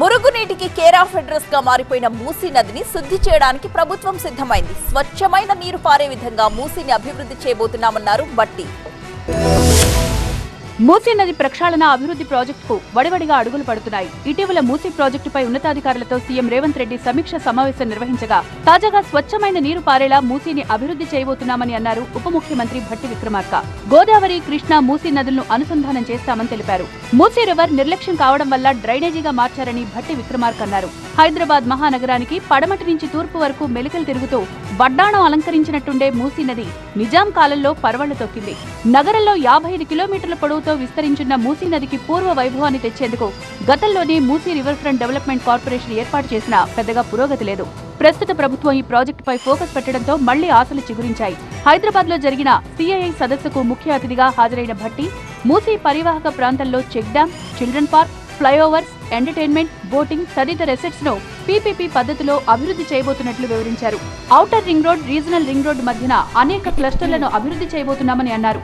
మురుగునీటికి care of address గా మారిపోయిన మూసీ నదిని శుద్ధి చేయడానికి ప్రభుత్వం సిద్ధమైంది. స్వచ్ఛమైన నీరు పారే విధంగా మూసీని అభివృద్ధి చేయబోతున్నామన్నారు భట్టి. మూసీ నది ప్రక్షాళన అభివృద్ధి ప్రాజెక్టుకు వడివడిగా అడుగులు పడుతున్నాయి. ఇటీవల మూసీ ప్రాజెక్టుపై ఉన్నతాధికారులతో సీఎం రేవంత్ రెడ్డి సమీక్ష సమావేశం నిర్వహించగా తాజాగా స్వచ్ఛమైన నీరు పారేలా మూసీని అభివృద్ధి చేయబోతున్నామని అన్నారు ఉప ముఖ్యమంత్రి భట్టి విక్రమార్క. గోదావరి, కృష్ణా, మూసీ నదులను అనుసంధానం చేస్తామని తెలిపారు. మూసీ రివర్ నిర్లక్ష్యం కావడం వల్ల డ్రైనేజీగా మార్చారని భట్టి విక్రమార్క అన్నారు. హైదరాబాద్ మహానగరానికి పడమటి నుంచి తూర్పు వరకు మెలికలు తిరుగుతూ వడ్డాణం అలంకరించినట్టుండే మూసీ నది నిజాం కాలంలో పరవళ్లు తొక్కింది. నగరంలో 55 కిలోమీటర్ల పొడవుతో విస్తరించిన మూసీ నదికి పూర్వ వైభవాన్ని తెచ్చేందుకు గతంలోనే Musi river front development corporation ఏర్పాటు చేసినా పెద్దగా పురోగతి లేదు. ప్రస్తుత ప్రభుత్వం ఈ ప్రాజెక్టుపై ఫోకస్ పెట్టడంతో మళ్లీ ఆశలు చిగురించాయి. హైదరాబాద్ లో జరిగిన సిఐఐ సదస్సుకు ముఖ్య అతిథిగా హాజరైన భట్టి మూసీ పరివాహక ప్రాంతంలో check dam, children park, flyovers, entertainment, boating తదితర ఎసెట్స్ ను పీపీపీ పద్ధతిలో అభివృద్ధి చేయబోతున్నట్లు వివరించారు. Outer ring road, regional ring road మధ్యన అనేక క్లస్టర్లను అభివృద్ధి చేయబోతున్నామని అన్నారు.